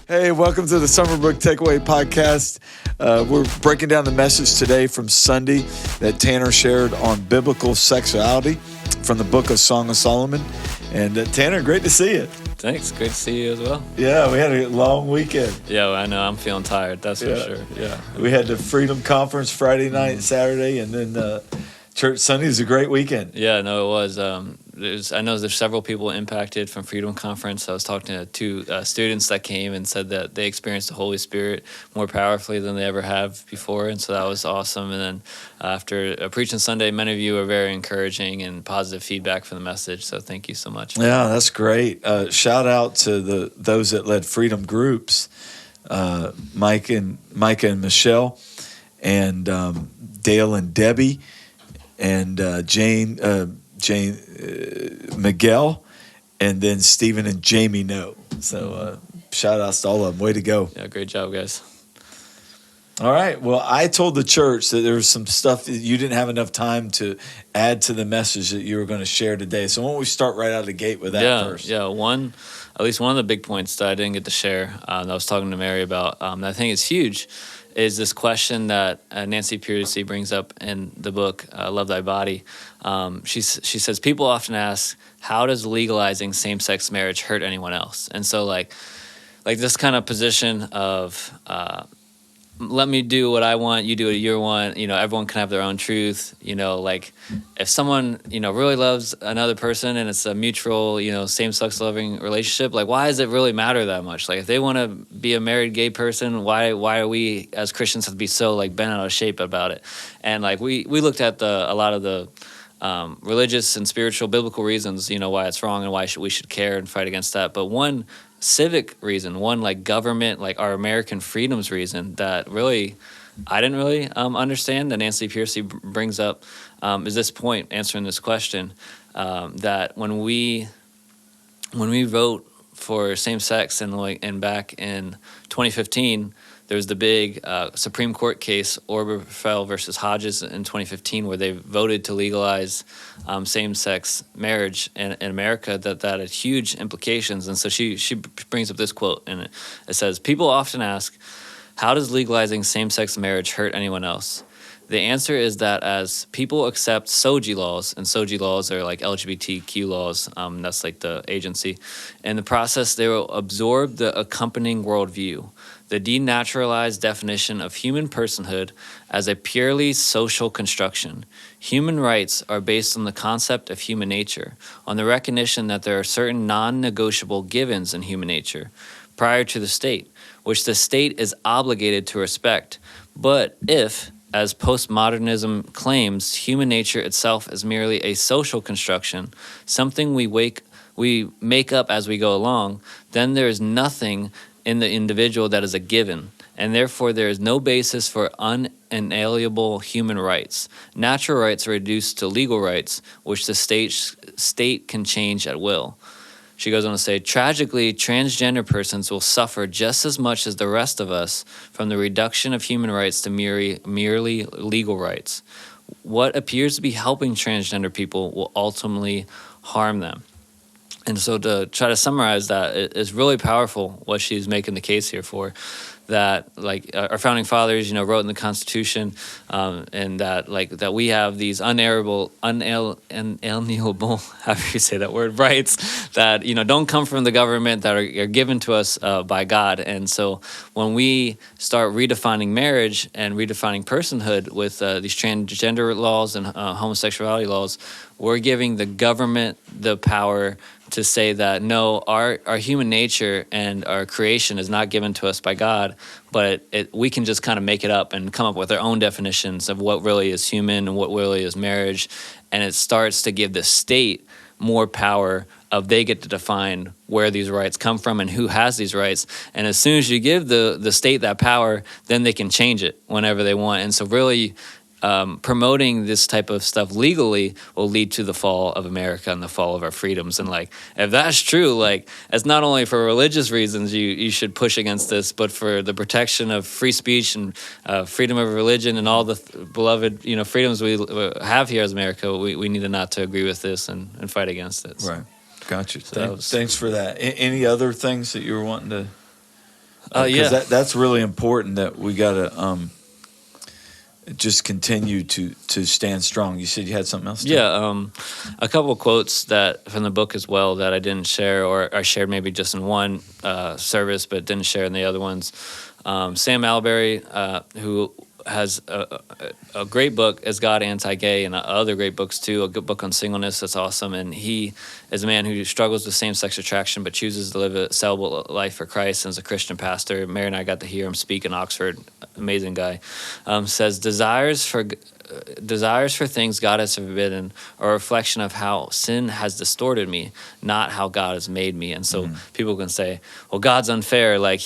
Hey, welcome to the Summer Book Takeaway Podcast. We're breaking down the message today from Sunday that Tanner shared on biblical sexuality from the book of Song of Solomon. And Tanner, great to see you. Thanks. Great to see you as well. Yeah, we had a long weekend. Yeah, I know. I'm feeling tired. That's for sure. Yeah. We had the Freedom Conference Friday night, Saturday, and then church Sunday. Was a great weekend. Yeah, no, it was. I know there's several people impacted from Freedom Conference. I was talking to two students that came and said that they experienced the Holy Spirit more powerfully than they ever have before, and so that was awesome. And then after preaching Sunday, many of you were very encouraging and positive feedback for the message, so thank you so much. Yeah, that's great. Shout out to those that led Freedom Groups, Mike and Michelle, and Dale and Debbie, and Jane Miguel, and then Stephen and Jamie No. So shout outs to all of them. Way to go. Yeah, great job, guys. All right. Well, I told the church that there was some stuff that you didn't have enough time to add to the message that you were going to share today. So why don't we start right out of the gate with that first? Yeah, at least one of the big points that I didn't get to share, that I was talking to Mary about, that I think is huge, is this question that Nancy Pearcey brings up in the book, Love Thy Body. She says, people often ask, how does legalizing same-sex marriage hurt anyone else? And so like this kind of position of let me do what I want, you do what you want, everyone can have their own truth, like if someone, really loves another person and it's a mutual, same-sex loving relationship, like why does it really matter that much? Like if they want to be a married gay person, why are we as Christians have to be so like bent out of shape about it? And like we looked at a lot of the religious and spiritual biblical reasons, why it's wrong and why we should care and fight against that. But one civic reason, one like government, like our American freedoms reason that really I didn't really understand that Nancy Pearcey brings up is this point, answering this question, that when we vote for same sex and back in 2015, there was the big Supreme Court case, Obergefell versus Hodges in 2015, where they voted to legalize same-sex marriage in America. That had huge implications. And so she brings up this quote, and it says, people often ask, how does legalizing same-sex marriage hurt anyone else? The answer is that as people accept SOGI laws, and SOGI laws are like LGBTQ laws, that's like the agency, in the process they will absorb the accompanying worldview, the denaturalized definition of human personhood as a purely social construction. Human rights are based on the concept of human nature, on the recognition that there are certain non-negotiable givens in human nature prior to the state, which the state is obligated to respect. But if, as postmodernism claims, human nature itself is merely a social construction, something we make up as we go along, then there is nothing in the individual that is a given, and therefore there is no basis for unalienable human rights. Natural rights are reduced to legal rights, which the state can change at will. She goes on to say, tragically, transgender persons will suffer just as much as the rest of us from the reduction of human rights to merely legal rights. What appears to be helping transgender people will ultimately harm them. And so to try to summarize that, it's really powerful what she's making the case here for, that like our founding fathers, wrote in the Constitution, and that we have these unalienable, however you say that word, rights that, don't come from the government, that are given to us by God. And so when we start redefining marriage and redefining personhood with these transgender laws and homosexuality laws, we're giving the government the power to say that, no, our human nature and our creation is not given to us by God, but we can just kind of make it up and come up with our own definitions of what really is human and what really is marriage. And it starts to give the state more power of they get to define where these rights come from and who has these rights. And as soon as you give the state that power, then they can change it whenever they want. And so really promoting this type of stuff legally will lead to the fall of America and the fall of our freedoms. And like, if that's true, like, it's not only for religious reasons you should push against this, but for the protection of free speech and freedom of religion and all the beloved, freedoms we have here as America, we need to not to agree with this and fight against it. So. Right. Gotcha. Thanks for that. Any other things that you were wanting to Yeah. that's really important that we got to just continue to stand strong. You said you had something else? Yeah, a couple of quotes that from the book as well that I didn't share, or I shared maybe just in one service, but didn't share in the other ones. Sam Alberry, who has a great book, Is God Anti-Gay, and other great books too, a good book on singleness that's awesome. And he is a man who struggles with same-sex attraction but chooses to live a celibate life for Christ and is a Christian pastor. Mary and I got to hear him speak in Oxford. Amazing guy. Says, desires for things God has forbidden are a reflection of how sin has distorted me, not how God has made me. And so people can say, well, God's unfair. Like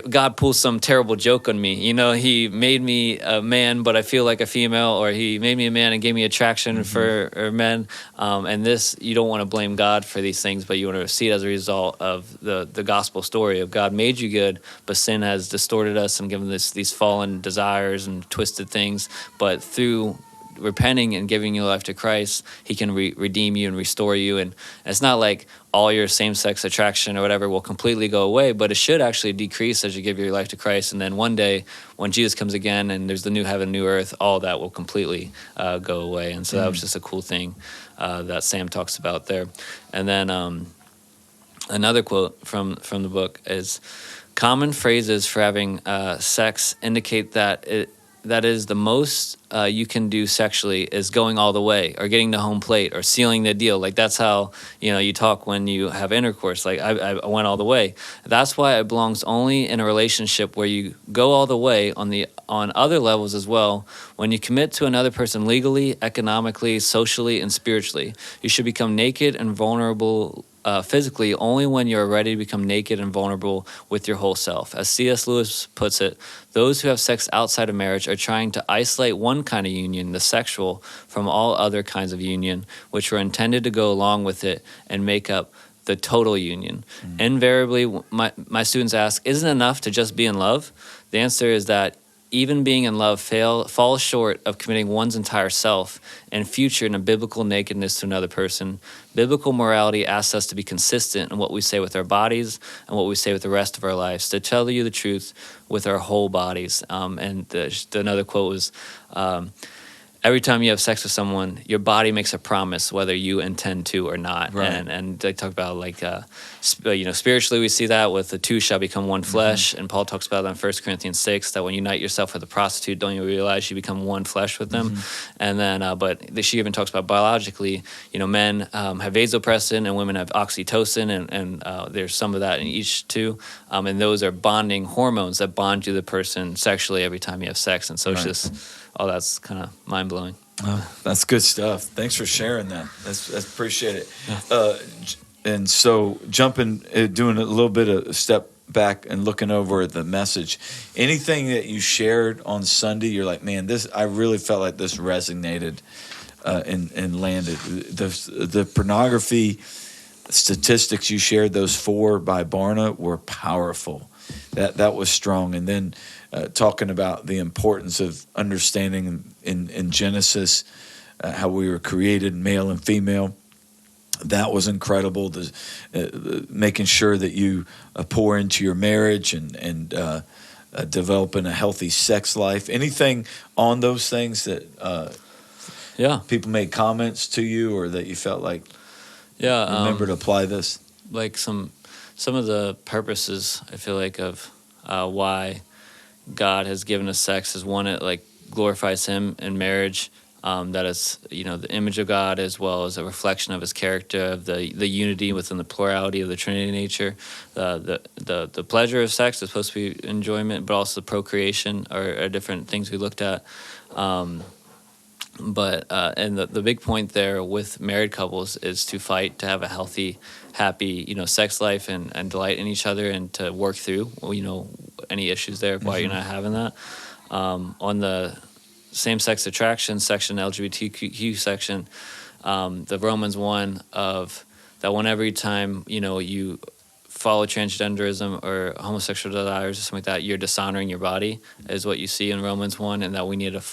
God pulls some terrible joke on me. You know, he made me a man, but I feel like a female, or he made me a man and gave me attraction for men. And this, you don't want to blame God for these things, but you want to see it as a result of the gospel story of God made you good, but sin has distorted us and given us these fallen desires and twisted things. But through repenting and giving your life to Christ, he can redeem you and restore you. And it's not like all your same-sex attraction or whatever will completely go away, but it should actually decrease as you give your life to Christ. And then one day when Jesus comes again and there's the new heaven, new earth, all that will completely go away. And so that was just a cool thing that Sam talks about there. And then another quote from the book is, common phrases for having sex indicate that is the most you can do sexually is going all the way, or getting the home plate, or sealing the deal. Like that's how you talk when you have intercourse. Like I went all the way. That's why it belongs only in a relationship where you go all the way on other levels as well. When you commit to another person legally, economically, socially, and spiritually, you should become naked and vulnerable physically only when you're ready to become naked and vulnerable with your whole self. As C.S. Lewis puts it, those who have sex outside of marriage are trying to isolate one kind of union, the sexual, from all other kinds of union, which were intended to go along with it and make up the total union. Invariably, my students ask, isn't it enough to just be in love? The answer is that even being in love falls short of committing one's entire self and future in a biblical nakedness to another person. Biblical morality asks us to be consistent in what we say with our bodies and what we say with the rest of our lives, to tell you the truth with our whole bodies. And another quote was, every time you have sex with someone, your body makes a promise whether you intend to or not. Right. And they talk about spiritually we see that with the two shall become one flesh. And Paul talks about that in 1 Corinthians 6, that when you unite yourself with a prostitute, don't you realize you become one flesh with them? And then, but she even talks about biologically, men have vasopressin and women have oxytocin, and there's some of that in each too. And those are bonding hormones that bond you to the person sexually every time you have sex. And so it's just... Oh, that's kind of mind-blowing. Oh, that's good stuff. Thanks for sharing that. That's appreciate it. Yeah. And so doing a little bit of a step back and looking over at the message, anything that you shared on Sunday, you're like, man, I really felt like this resonated and landed. The pornography statistics you shared, those 4 by Barna, were powerful. That was strong. And then talking about the importance of understanding in Genesis how we were created, male and female. That was incredible. Making sure that you pour into your marriage and developing a healthy sex life. Anything on those things that people made comments to you, or that you felt like remember to apply this? Like some of the purposes, I feel like, of why God has given us sex is one, it like glorifies Him in marriage. That is, the image of God, as well as a reflection of His character, of the unity within the plurality of the Trinity nature. The pleasure of sex is supposed to be enjoyment, but also procreation are different things we looked at. And the big point there with married couples is to fight to have a healthy, happy, sex life and delight in each other, and to work through, any issues there, why you're not having that. On the same-sex attraction section, LGBTQ section, the Romans 1 of that one, every time, you follow transgenderism or homosexual desires or something like that, you're dishonoring your body, is what you see in Romans 1, and that we need to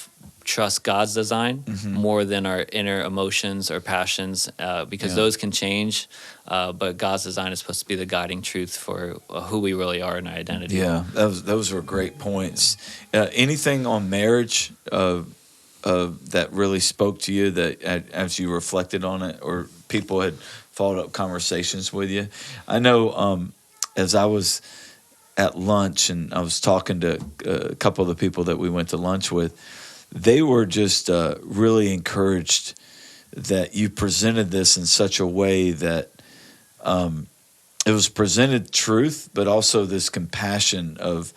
trust God's design more than our inner emotions or passions, because those can change. But God's design is supposed to be the guiding truth for who we really are in our identity. Yeah, those were great points. Anything on marriage that really spoke to you that as you reflected on it, or people had followed up conversations with you? I know as I was at lunch and I was talking to a couple of the people that we went to lunch with, they were just really encouraged that you presented this in such a way that it was presented truth, but also this compassion of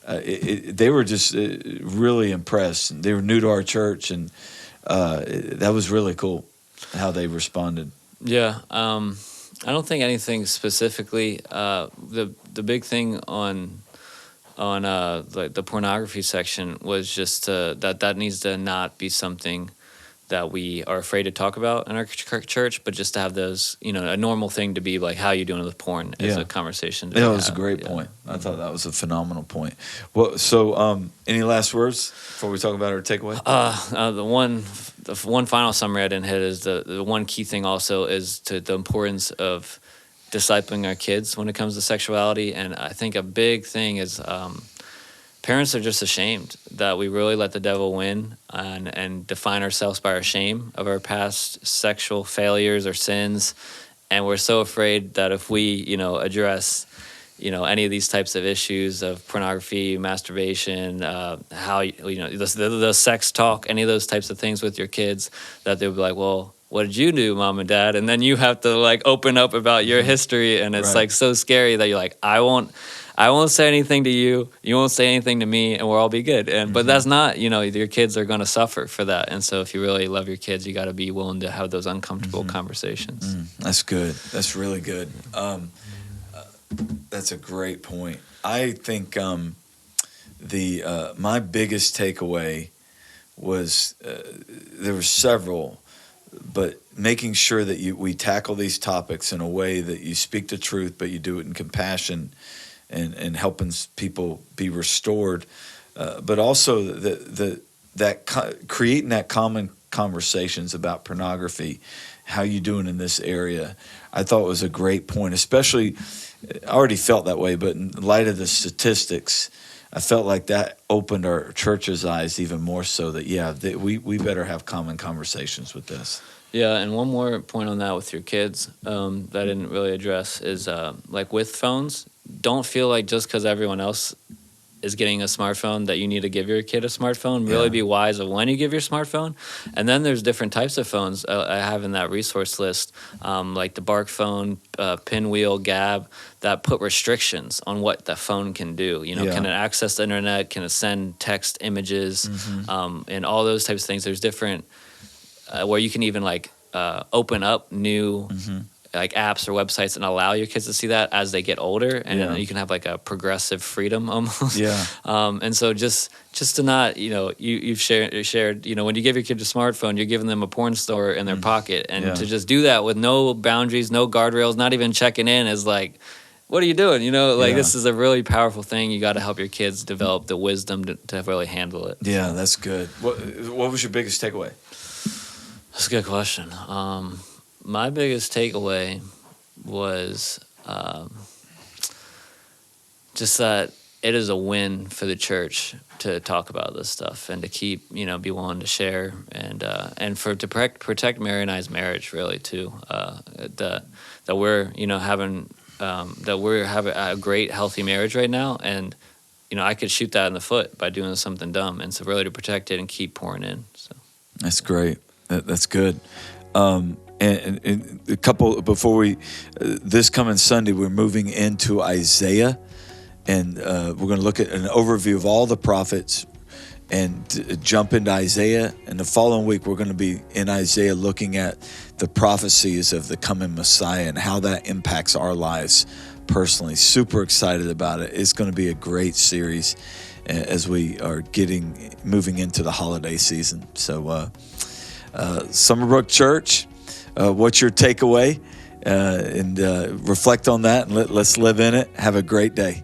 they were just really impressed. They were new to our church, and that was really cool how they responded. Yeah, I don't think anything specifically. The big thing on like the pornography section was just that needs to not be something that we are afraid to talk about in our church, but just to have those, a normal thing to be like, how you doing with porn is a conversation. That was a great point. I thought that was a phenomenal point. Well, so any last words before we talk about our takeaway? The one final summary I didn't hit is the one key thing also is the importance of discipling our kids when it comes to sexuality. And I think a big thing is parents are just ashamed that we really let the devil win and define ourselves by our shame of our past sexual failures or sins. And we're so afraid that if we, address, any of these types of issues of pornography, masturbation, how, the sex talk, any of those types of things with your kids, that they'll be like, well, what did you do, mom and dad? And then you have to like open up about your history. And it's like so scary that you're like, I won't say anything to you. You won't say anything to me, and we'll all be good. And but that's not, your kids are going to suffer for that. And so if you really love your kids, you got to be willing to have those uncomfortable conversations. That's good. That's really good. That's a great point. I think my biggest takeaway was there were several, but making sure that we tackle these topics in a way that you speak the truth, but you do it in compassion and helping people be restored, but also creating that common conversations about pornography. How you doing in this area? I thought it was a great point, especially I already felt that way, but in light of the statistics, I felt like that opened our church's eyes even more so that, we better have common conversations with this. Yeah, and one more point on that with your kids that I didn't really address is like with phones, don't feel like just because everyone else is getting a smartphone that you need to give your kid a smartphone. Really be wise of when you give your smartphone. And then there's different types of phones I have in that resource list, like the Bark phone, Pinwheel, Gab, that put restrictions on what the phone can do. Can it access the internet? Can it send text images? And all those types of things. There's different where you can even like open up new like apps or websites and allow your kids to see that as they get older, and you can have like a progressive freedom almost. And so just to not, you've shared, when you give your kid a smartphone, you're giving them a porn store in their pocket, and to just do that with no boundaries, no guardrails, not even checking in is like, what are you doing? This is a really powerful thing. You got to help your kids develop the wisdom to really handle it. Yeah, that's good. What was your biggest takeaway? That's a good question. My biggest takeaway was just that it is a win for the church to talk about this stuff and to keep, be willing to share and to protect Mary and I's marriage, really too. That we're having a great healthy marriage right now, and I could shoot that in the foot by doing something dumb, and so really to protect it and keep pouring in. So that's great. That's good. And a couple before we this coming Sunday, we're moving into Isaiah, and we're going to look at an overview of all the prophets and jump into Isaiah. And the following week, we're going to be in Isaiah looking at the prophecies of the coming Messiah and how that impacts our lives personally. Super excited about it. It's going to be a great series as we are moving into the holiday season. So Summerbrook Church, what's your takeaway? And reflect on that, and let's live in it. Have a great day.